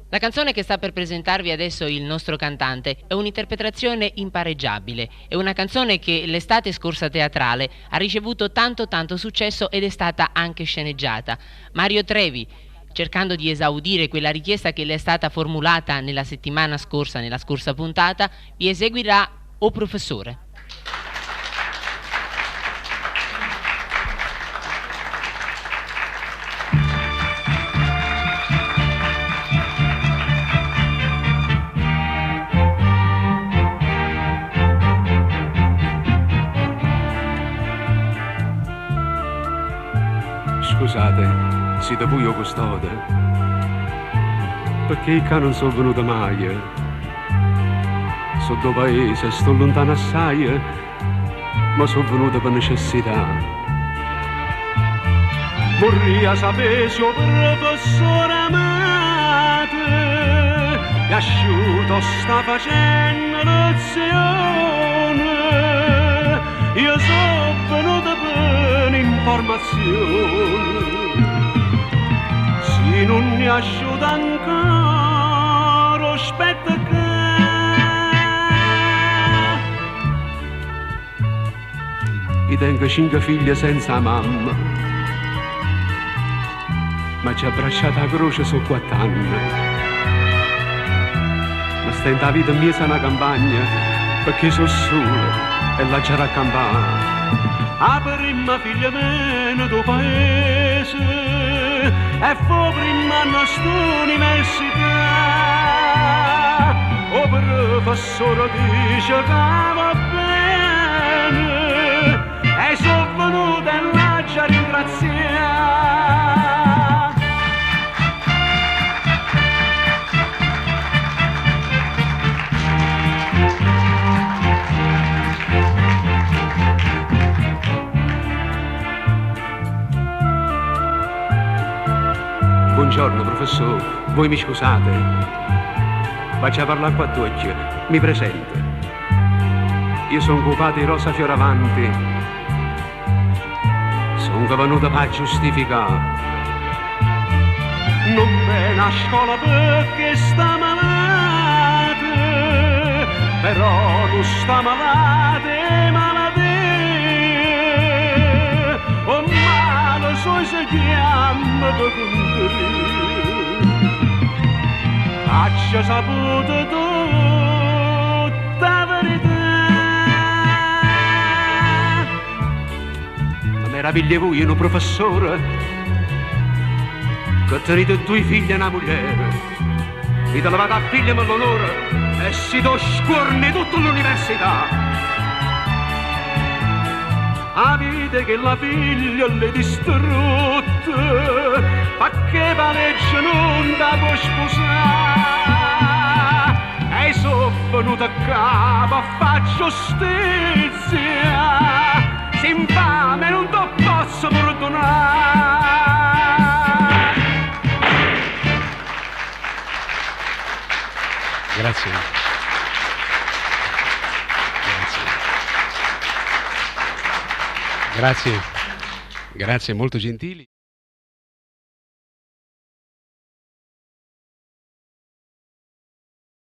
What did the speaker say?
La canzone che sta per presentarvi adesso il nostro cantante è un'interpretazione impareggiabile, è una canzone che l'estate scorsa teatrale ha ricevuto tanto successo ed è stata anche sceneggiata. Mario Trevi, cercando di esaudire quella richiesta che le è stata formulata nella settimana scorsa, nella scorsa puntata, vi eseguirà O Professore. Scusate, siete voi o custode? Perché qua non sono venuto mai? Sono da paese, sto lontano assai, ma sono venuto per necessità. Vorrei sapere se il professore amato e asciutto sta facendo lezione. Io sono venuto per informazione. Se non mi asciutta ancora, aspetta che io tengo 5 figlie senza mamma, ma ci ha abbracciato a croce su 4 anni. Ma stenta la vita mia una campagna, perché sono solo e la c'era a campare. La prima figlia viene del paese e fu prima nostra università. Il professore dice che va bene e sono venuto e la ci ringraziare. Buongiorno professore, voi mi scusate? Faccio a parlare qua a tutti, mi presento. Io sono occupato di Rosa Fioravanti, sono venuto per giustificare. Non viene a scuola perché sta malata, però non sta malata, è malattia. Oh male, so si chiama per condividere. Faccia saputo tutta verità. Ma meraviglia voi, un professore, che tenete 2 figli e una moglie, vi levate a figlia per l'onore e si do scorni tutta l'università. Avete che la figlia le distrutte, perché paleggia non da può sposare. E sono venuto a capo a fare giustizia, se infame non ti posso perdonare. Grazie. Grazie, molto gentili.